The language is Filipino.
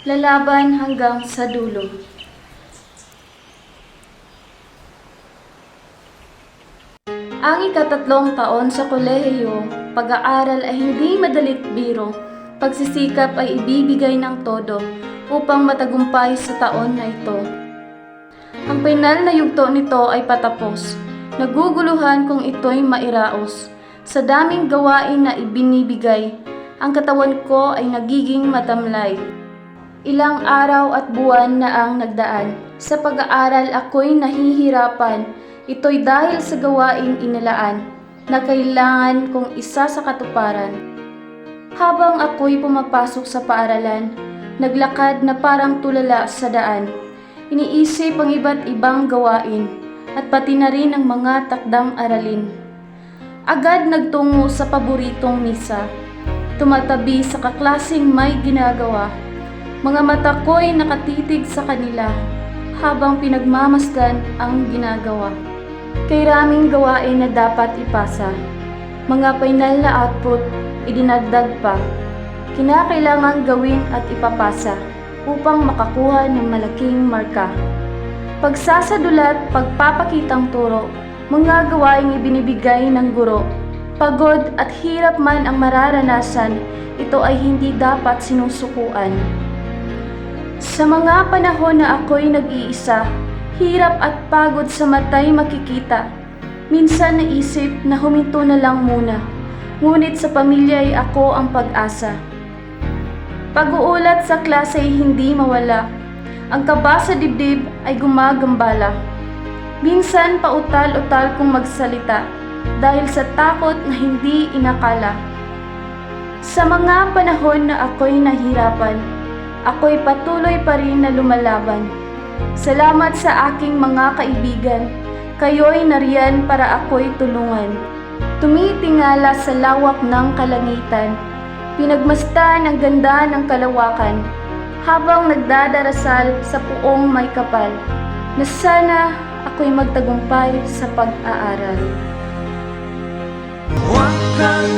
lalaban hanggang sa dulo. Ang ikatatlong taon sa kolehiyo, pag-aaral ay hindi madalit biro. Pagsisikap ay ibibigay ng todo upang matagumpay sa taon na ito. Ang final na yugto nito ay patapos. Naguguluhan kung ito'y mairaos. Sa daming gawain na ibinibigay, ang katawan ko ay nagiging matamlay. Ilang araw at buwan na ang nagdaan. Sa pag-aaral ako'y nahihirapan. Ito'y dahil sa gawaing inilaan na kailangan kong isa sa katuparan. Habang ako'y pumapasok sa paaralan, naglakad na parang tulala sa daan. Iniisip ang iba't ibang gawain at pati na rin ang mga takdang aralin. Agad nagtungo sa paboritong misa. Tumatabi sa kaklaseng may ginagawa. Mga mata ko'y nakatitig sa kanila habang pinagmamasdan ang ginagawa. Kay raming gawain na dapat ipasa. Mga final na output, idinagdag pa. Kinakailangang gawin at ipapasa upang makakuha ng malaking marka. Pagsasadulat, pagpapakitang turo, mga gawaing ibinibigay ng guro. Pagod at hirap man ang mararanasan, ito ay hindi dapat sinusukuan. Sa mga panahon na ako'y nag-iisa, hirap at pagod sa mata'y makikita. Minsan naisip na huminto na lang muna, ngunit sa pamilya ay ako ang pag-asa. Pag-uulat sa klase ay hindi mawala. Ang kaba sa dibdib ay gumagambala. Minsan pautal-utal kong magsalita dahil sa takot na hindi inakala. Sa mga panahon na ako'y nahirapan, ako'y patuloy pa rin na lumalaban. Salamat sa aking mga kaibigan, kayo'y nariyan para ako'y tulungan. Tumitingala sa lawak ng kalangitan, pinagmasdan ang ganda ng kalawakan, habang nagdadarasal sa puong may kapal, na sana ako'y magtagumpay sa pag-aaral. Huwag kang